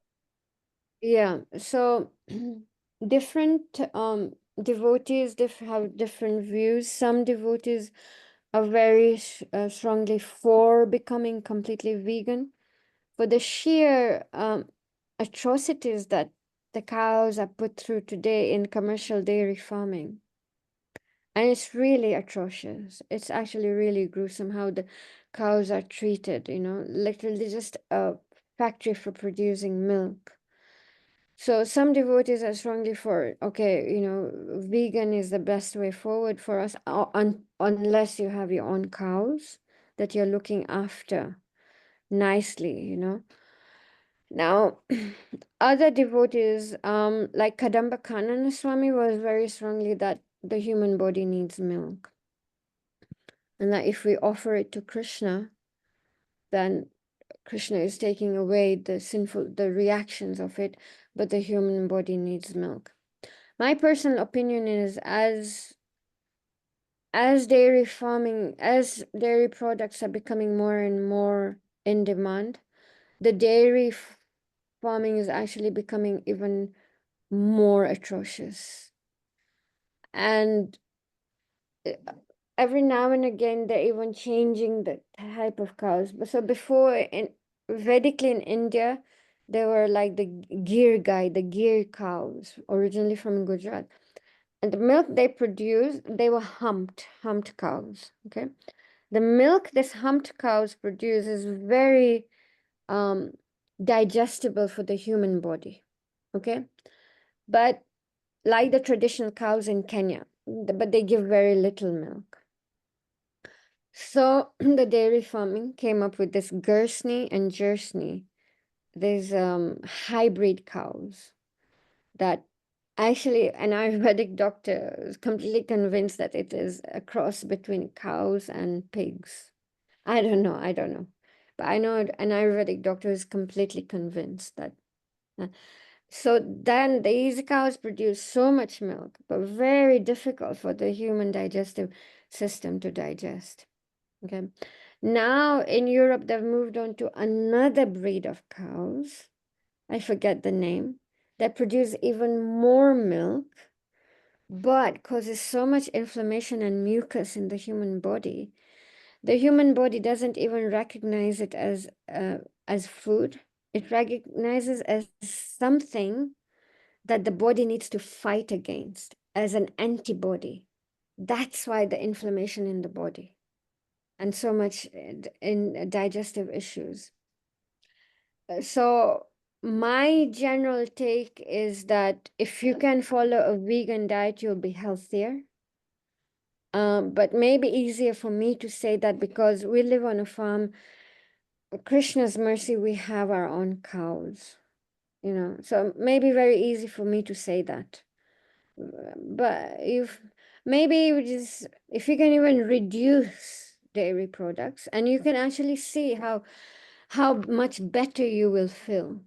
B: Yeah. So different devotees have different views. Some devotees are very strongly for becoming completely vegan, for the sheer atrocities that the cows are put through today in commercial dairy farming. And it's really atrocious. It's actually really gruesome how the cows are treated, literally just a factory for producing milk. So some devotees are strongly for, okay, vegan is the best way forward for us, unless you have your own cows that you're looking after nicely. Now, other devotees, like Kadamba Kanana Swami, was very strongly that the human body needs milk. And that if we offer it to Krishna, then Krishna is taking away the reactions of it, but the human body needs milk. My personal opinion is as dairy products are becoming more and more in demand, the dairy farming is actually becoming even more atrocious. And every now and again, they're even changing the type of cows. But so before, Vedically in India, they were like the gear cows, originally from Gujarat. And the milk they produce, they were humped cows. Okay. The milk this humped cows produce is very digestible for the human body. Okay. But like the traditional cows in Kenya, but they give very little milk. So the dairy farming came up with this Gursney and Jersey, these hybrid cows that actually an Ayurvedic doctor is completely convinced that it is a cross between cows and pigs. I don't know. But I know an Ayurvedic doctor is completely convinced that. So then these cows produce so much milk, but very difficult for the human digestive system to digest. Okay. Now in Europe, they've moved on to another breed of cows. I forget the name, that produce even more milk, but causes so much inflammation and mucus in the human body. The human body doesn't even recognize it as food. It recognizes as something that the body needs to fight against, as an antibody. That's why the inflammation in the body and so much in digestive issues. So my general take is that if you can follow a vegan diet, you'll be healthier. But maybe easier for me to say that because we live on a farm. Krishna's mercy, we have our own cows, so maybe very easy for me to say that. But if you can even reduce dairy products, and you can actually see how much better you will feel.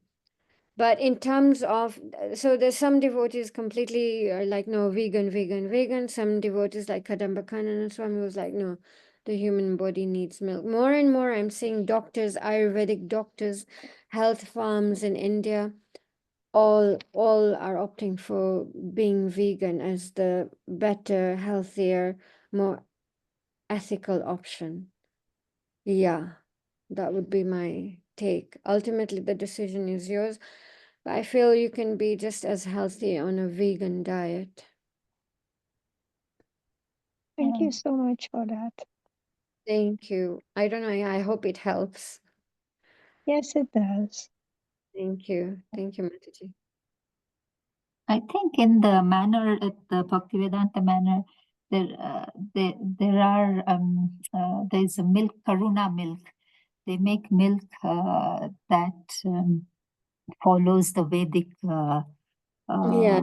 B: But in terms of, so there's some devotees completely are like, no, vegan, vegan, vegan. Some devotees like Kadamba Kanana Swami was like, no, the human body needs milk. More and more, I'm seeing doctors, Ayurvedic doctors, health farms in India, all are opting for being vegan as the better, healthier, more ethical option. Yeah, that would be my take. Ultimately, the decision is yours. But I feel you can be just as healthy on a vegan diet.
C: Thank you so much for that.
B: Thank you. I don't know. I hope it helps.
C: Yes, it does.
B: Thank you. Thank you, Mataji.
A: I think in the manner, at the Bhaktivedanta manner, there are there's a milk, Karuna milk. They make milk that follows the Vedic.
B: Yeah.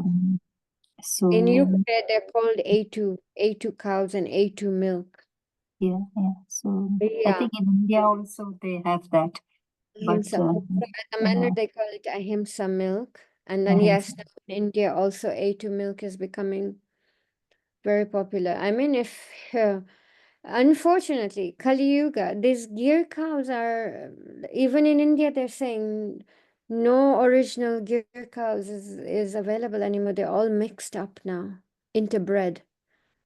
A: So
B: In UK, they're called A2 cows and A2 milk.
A: yeah. So I
B: Yeah.
A: think in India also they have that. But
B: Ahimsa. So at the manner, they call it Ahimsa milk. And then, yes, now in India also A2 milk is becoming very popular. I mean, unfortunately, Kali Yuga, these gear cows are, even in India, they're saying no original gear cows is available anymore. They're all mixed up now into bread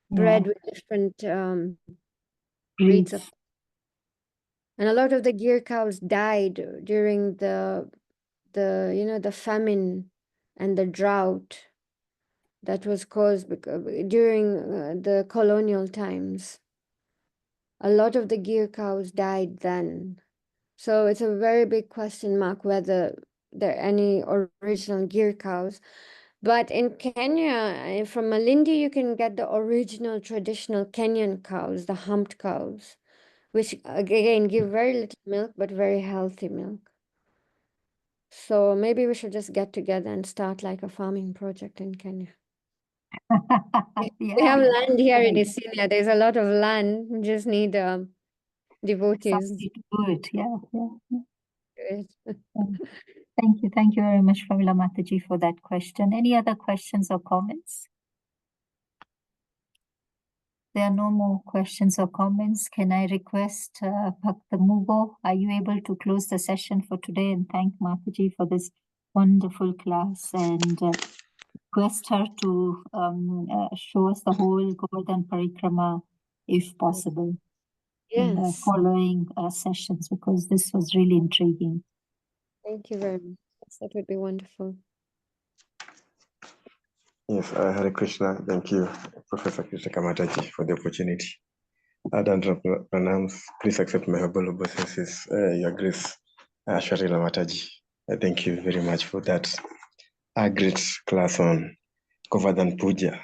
B: with different breeds of. And a lot of the gear cows died during the famine and the drought that was caused during the colonial times. A lot of the gear cows died then. So it's a very big question mark whether there are any original gear cows. But in Kenya, from Malindi, you can get the original traditional Kenyan cows, the humped cows, which again give very little milk, but very healthy milk. So maybe we should just get together and start like a farming project in Kenya. We have land here in Isinya. There's a lot of land. We just need devotees.
A: Somebody to do it. Yeah.
B: Great.
A: Thank you very much, Pramila Mataji, for that question. Any other questions or comments? There are no more questions or comments. Can I request Bhakta Mugo, are you able to close the session for today and thank Mataji for this wonderful class and request her to show us the whole Govardhan Parikrama if possible in the
B: Yes.
A: following sessions, because this was really intriguing.
B: Thank you very much. Yes, that would be wonderful.
D: Yes, Hare Krishna. Thank you, Professor Krishna Kamataji, for the opportunity. Adandra pranams. Please accept my humble obeisances, Your Grace, Ashwariya Mataji. Thank you very much for that great class on Govardhan Puja.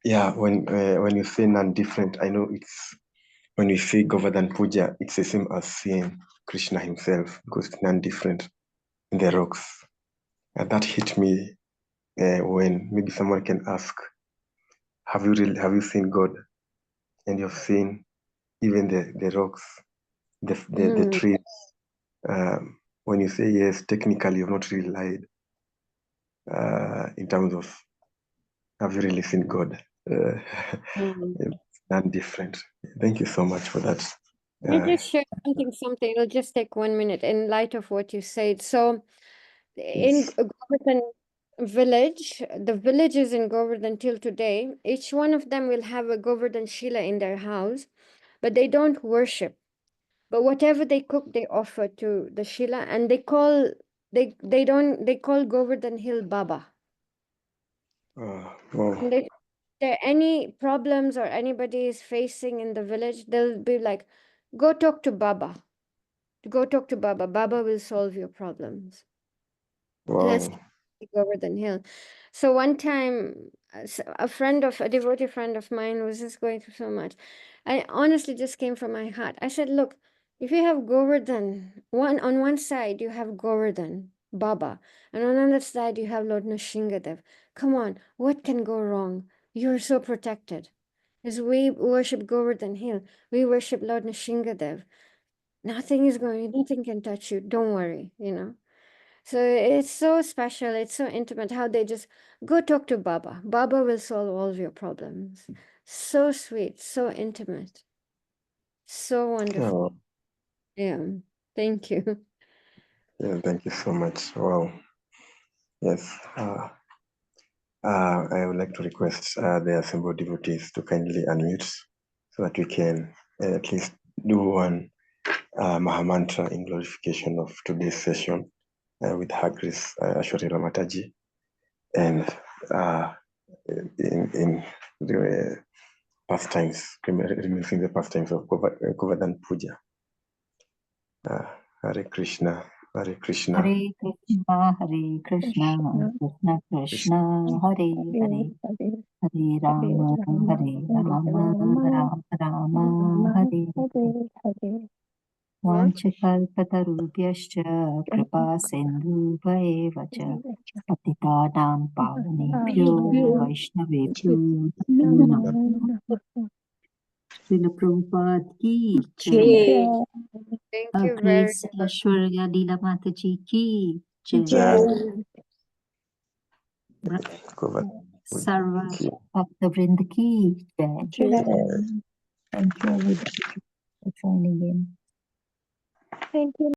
D: Yeah, when you say non-different, I know it's when you say Govardhan Puja, it's the same as seeing Krishna himself, because it's non-different in the rocks. And that hit me when maybe someone can ask, have you seen God? And you've seen even the rocks, the trees. When you say yes, technically you've not really lied in terms of have you really seen God? It's not different. Thank you so much for that.
B: Let me just share something. It'll just take 1 minute in light of what you said. So in
D: Yes.
B: Govardhan village, the villages in Govardhan till today, each one of them will have a Govardhan Shila in their house, but they don't worship. But whatever they cook, they offer to the Shila, and they call Govardhan Hill Baba.
D: Wow.
B: And if there are any problems or anybody is facing in the village, they'll be like, go talk to Baba. Go talk to Baba. Baba will solve your problems. Let's
D: Wow.
B: Govardhan Hill. So one time, a devotee friend of mine was just going through so much. I honestly just came from my heart. I said, look, if you have Govardhan, on one side you have Govardhan, Baba, and on another side you have Lord Nrsingadev. Come on, what can go wrong? You're so protected. As we worship Govardhan Hill, we worship Lord Nrsingadev. Nothing can touch you. Don't worry, So it's so special. It's so intimate how they just go talk to Baba. Baba will solve all of your problems. So sweet, so intimate, so wonderful.
D: Oh,
B: Yeah. Thank you.
D: yeah, thank you so much. Wow. Yes. I would like to request the assembled devotees to kindly unmute so that we can at least do one Mahamantra in glorification of today's session with Her Grace Ashwariya Mataji, and in the pastimes, remembering the pastimes of Govardhan Puja. Hare Krishna, Hare Krishna.
A: Hare Krishna, Hare Krishna, Krishna Krishna, Hare Hare, Hare Rama, Hare Rama, Rama Rama, Hare Hare. वाञ्छकल्पतरुभ्यश्च कृपा सिन्धुभ्येव च पतितानां पावनेभ्यो वैष्णवेभ्यो नमो नमः। श्रील प्रभुपाद की जय।
B: Thank
A: Her
B: you very
A: Grace
B: much.
A: Ashwariya Lila Mataji की जय।
D: Jai.
A: सर्व भक्त वृंद की जय। Thank you everybody for joining in.
C: Thank you.